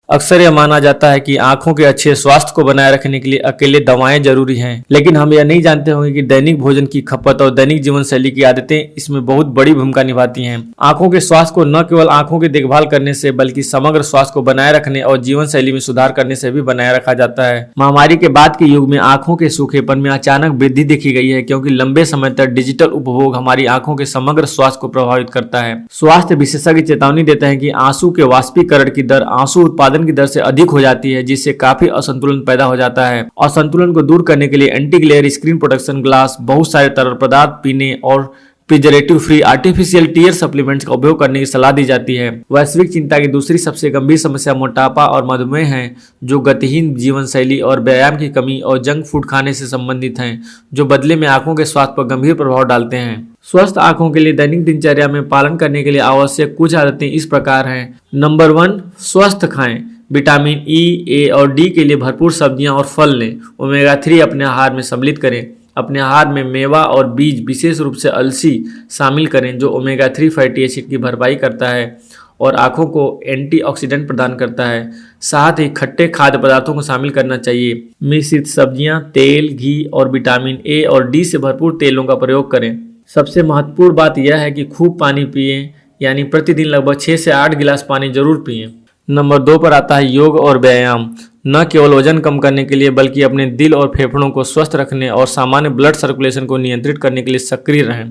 अक्सर यह माना जाता है कि आंखों के अच्छे स्वास्थ्य को बनाए रखने के लिए अकेले दवाएं जरूरी हैं, लेकिन हम यह नहीं जानते होंगे कि दैनिक भोजन की खपत और दैनिक जीवन शैली की आदतें इसमें बहुत बड़ी भूमिका निभाती हैं। आंखों के स्वास्थ्य को न केवल आंखों की देखभाल करने से बल्कि समग्र स्वास्थ्य को बनाए रखने और जीवन शैली में सुधार करने से भी बनाए रखा जाता है। महामारी के बाद के युग में आंखों के सूखेपन में अचानक वृद्धि देखी गई है, क्योंकि लंबे समय तक डिजिटल उपभोग हमारी आंखों के समग्र स्वास्थ्य को प्रभावित करता है। स्वास्थ्य विशेषज्ञ चेतावनी देते हैं कि आंसू के वाष्पीकरण की दर आंसू उत्पादन की दर से अधिक हो जाती है, जिससे काफी असंतुलन पैदा हो जाता है। असंतुलन को दूर करने के लिए anti glare screen protection glass, बहुत सारे तरल पदार्थ पीने और preservative free artificial tear supplements का उपयोग करने की सलाह दी जाती है। वैश्विक चिंता की दूसरी सबसे गंभीर समस्या मोटापा और मधुमेह है, जो गतिहीन जीवन शैली और व्यायाम की कमी और जंक फूड खाने से संबंधित हैं, जो बदले में आंखों के स्वास्थ्य पर गंभीर प्रभाव डालते हैं। स्वस्थ आंखों के लिए दैनिक दिनचर्या में पालन करने के लिए आवश्यक कुछ आदतें इस प्रकार हैं। नंबर 1, स्वस्थ खाएं। विटामिन ई, ए और डी के लिए भरपूर सब्जियां और फल लें। ओमेगा 3 अपने आहार में सम्मिलित करें। अपने आहार में मेवा और बीज, विशेष रूप से अलसी, शामिल करें, जो ओमेगा 3 फैटी एसिड की भरपाई करता है और आंखों को एंटीऑक्सीडेंट प्रदान करता है। साथ ही खट्टे खाद्य पदार्थों को शामिल करना चाहिए। मिश्रित सब्जियां, तेल, घी और विटामिन ए और डी से भरपूर तेलों का प्रयोग करें। सबसे महत्वपूर्ण बात यह है कि खूब पानी पिएं, यानी प्रतिदिन लगभग 6 से 8 गिलास पानी जरूर पिएं। नंबर 2 पर आता है योग और व्यायाम। न केवल वजन कम करने के लिए बल्कि अपने दिल और फेफड़ों को स्वस्थ रखने और सामान्य ब्लड सर्कुलेशन को नियंत्रित करने के लिए सक्रिय रहें।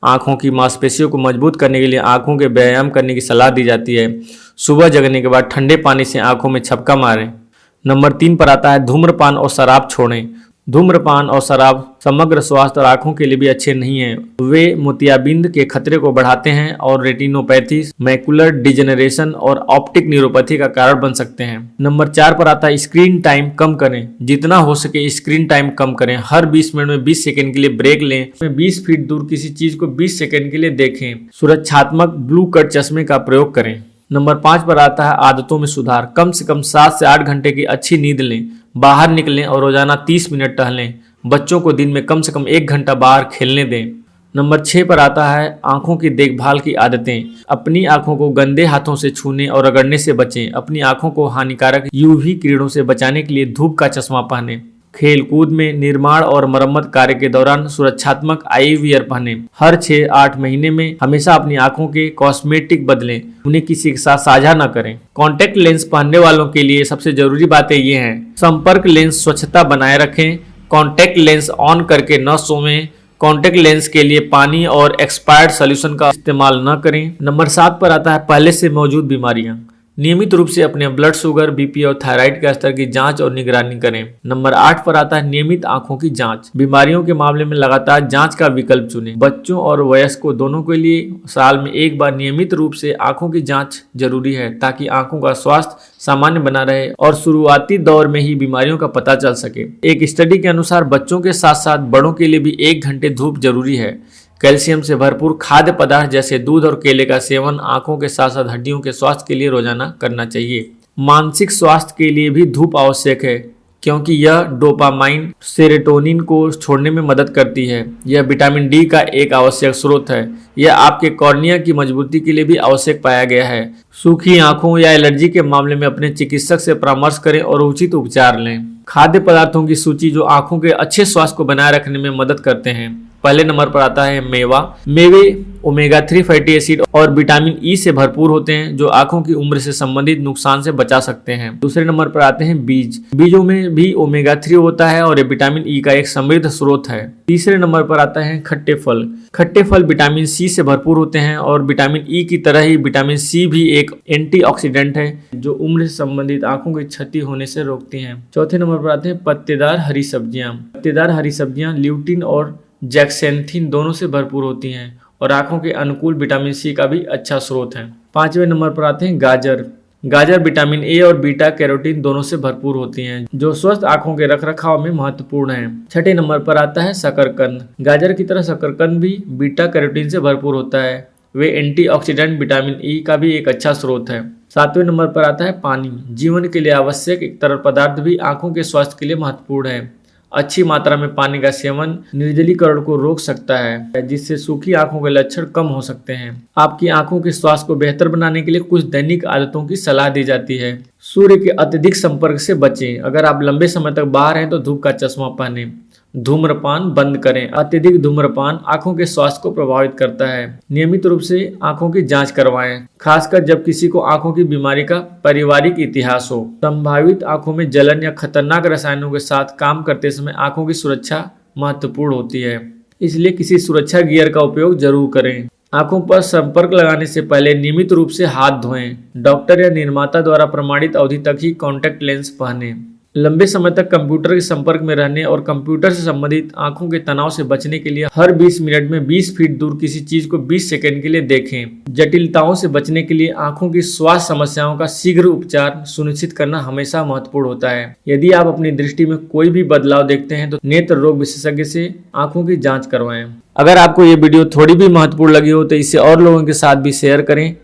आंखों की मांसपेशियों को मजबूत करने के लिए आंखों के व्यायाम करने की सलाह दी जाती है। सुबह जगने के बाद ठंडे पानी से आंखों में छपका मारें। नंबर 3 पर आता है धूम्रपान और शराब छोड़ें। धूम्रपान और शराब समग्र स्वास्थ्य और आंखों के लिए भी अच्छे नहीं हैं। वे मोतियाबिंद के खतरे को बढ़ाते हैं और रेटिनोपैथी, मैकुलर डिजेनरेशन और ऑप्टिक न्यूरोपैथी का कारण बन सकते हैं। नंबर 4 पर आता है स्क्रीन टाइम कम करें। जितना हो सके स्क्रीन टाइम कम करें। हर 20 मिनट में 20 सेकंड के लिए ब्रेक लें। 20 फीट दूर किसी चीज को 20 सेकंड के लिए देखें। सुरक्षात्मक ब्लू कट चश्मे का प्रयोग करें। नंबर 5 पर आता है आदतों में सुधार। कम से कम 7 से 8 घंटे की अच्छी नींद लें। बाहर निकलें और रोजाना 30 मिनट टहलें। बच्चों को दिन में कम से कम 1 घंटा बाहर खेलने दें। नंबर 6 पर आता है आंखों की देखभाल की आदतें। अपनी आंखों को गंदे हाथों से छूने और रगड़ने से बचें। अपनी आंखों को हानिकारक यूवी किरणों से बचाने के लिए धूप का चश्मा पहनें। खेल कूद में, निर्माण और मरम्मत कार्य के दौरान सुरक्षात्मक आई वियर पहने। हर 6-8 महीने में हमेशा अपनी आंखों के कॉस्मेटिक बदलें। उन्हें किसी के साथ साझा न करें। कॉन्टैक्ट लेंस पहनने वालों के लिए सबसे जरूरी बातें ये हैं। संपर्क लेंस स्वच्छता बनाए रखें। कॉन्टैक्ट लेंस ऑन करके न सोएं। कॉन्टैक्ट लेंस के लिए पानी और एक्सपायर्ड सॉल्यूशन का इस्तेमाल न करें। नंबर 7 पर आता है पहले से मौजूद बीमारियां। नियमित रूप से अपने ब्लड शुगर, बीपी और थायराइड के स्तर की जांच और निगरानी करें। नंबर 8 पर आता है नियमित आंखों की जांच। बीमारियों के मामले में लगातार जांच का विकल्प चुनें। बच्चों और वयस्कों दोनों के लिए साल में एक बार नियमित रूप से आंखों की जांच जरूरी है, ताकि आंखों का स्वास्थ्य सामान्य बना रहे और शुरुआती दौर में ही बीमारियों का पता चल सके। एक स्टडी के अनुसार बच्चों के साथ साथ बड़ों के लिए भी 1 घंटे धूप जरूरी है। कैल्शियम से भरपूर खाद्य पदार्थ जैसे दूध और केले का सेवन आंखों के साथ साथ हड्डियों के स्वास्थ्य के लिए रोजाना करना चाहिए। मानसिक स्वास्थ्य के लिए भी धूप आवश्यक है, क्योंकि यह डोपामाइन, सेरोटोनिन को छोड़ने में मदद करती है। यह विटामिन डी का एक आवश्यक स्रोत है। यह आपके कॉर्निया की मजबूती के लिए भी आवश्यक पाया गया है। सूखी आंखों या एलर्जी के मामले में अपने चिकित्सक से परामर्श करें और उचित उपचार लें। खाद्य पदार्थों की सूची जो आंखों के अच्छे स्वास्थ्य को बनाए रखने में मदद करते हैं। पहले नंबर पर आता है मेवा। मेवे ओमेगा 3 फैटी एसिड और विटामिन ई से भरपूर होते हैं, जो आंखों की उम्र से संबंधित नुकसान से बचा सकते हैं। दूसरे नंबर पर आते हैं बीज। बीजों में भी ओमेगा 3 होता है और ये विटामिन ई का एक समृद्ध स्रोत है। तीसरे नंबर पर आता है खट्टे फल। खट्टे फल विटामिन सी से भरपूर होते हैं और विटामिन ई की तरह ही विटामिन सी भी एक एंटीऑक्सीडेंट है, जो उम्र से संबंधित आंखों की क्षति होने से रोकती हैं। चौथे नंबर पर आते हैं पत्तेदार हरी सब्जियां। पत्तेदार हरी सब्जियां ल्यूटिन और जैक्सेंथिन दोनों से भरपूर होती हैं और आंखों के अनुकूल विटामिन सी का भी अच्छा स्रोत है। पांचवें नंबर पर आते हैं गाजर। गाजर विटामिन ए और बीटा कैरोटीन दोनों से भरपूर होती हैं, जो स्वस्थ आंखों के रखरखाव में महत्वपूर्ण है। छठे नंबर पर आता है शकरकंद। गाजर की तरह शकरकंद भी बीटा कैरोटीन से भरपूर होता है। वे एंटीऑक्सीडेंट विटामिन ई का भी एक अच्छा स्रोत है। सातवें नंबर पर आता है पानी। जीवन के लिए आवश्यक एक तरल पदार्थ भी आंखों के स्वास्थ्य के लिए महत्वपूर्ण है। अच्छी मात्रा में पानी का सेवन निर्जलीकरण को रोक सकता है, जिससे सूखी आंखों के लक्षण कम हो सकते हैं। आपकी आंखों के स्वास्थ्य को बेहतर बनाने के लिए कुछ दैनिक आदतों की सलाह दी जाती है। सूर्य के अत्यधिक संपर्क से बचें। अगर आप लंबे समय तक बाहर हैं तो धूप का चश्मा पहनें। धूम्रपान बंद करें। अत्यधिक धूम्रपान आंखों के स्वास्थ्य को प्रभावित करता है। नियमित रूप से आंखों की जांच करवाएं, खासकर जब किसी को आंखों की बीमारी का पारिवारिक इतिहास हो। संभावित आंखों में जलन या खतरनाक रसायनों के साथ काम करते समय आंखों की सुरक्षा महत्वपूर्ण होती है, इसलिए किसी सुरक्षा गियर का उपयोग जरूर करें। आंखों पर संपर्क लगाने से पहले नियमित रूप से हाथ धोएं। डॉक्टर या निर्माता द्वारा प्रमाणित अवधि तक ही कॉन्टैक्ट लेंस पहनें। लंबे समय तक कंप्यूटर के संपर्क में रहने और कंप्यूटर से संबंधित आंखों के तनाव से बचने के लिए हर 20 मिनट में 20 फीट दूर किसी चीज को 20 सेकंड के लिए देखें। जटिलताओं से बचने के लिए आंखों की स्वास्थ्य समस्याओं का शीघ्र उपचार सुनिश्चित करना हमेशा महत्वपूर्ण होता है। यदि आप अपनी दृष्टि में कोई भी बदलाव देखते हैं तो नेत्र रोग विशेषज्ञ से आंखों की जाँच करवाएं। अगर आपको ये वीडियो थोड़ी भी महत्वपूर्ण लगी हो तो इसे और लोगों के साथ भी शेयर करें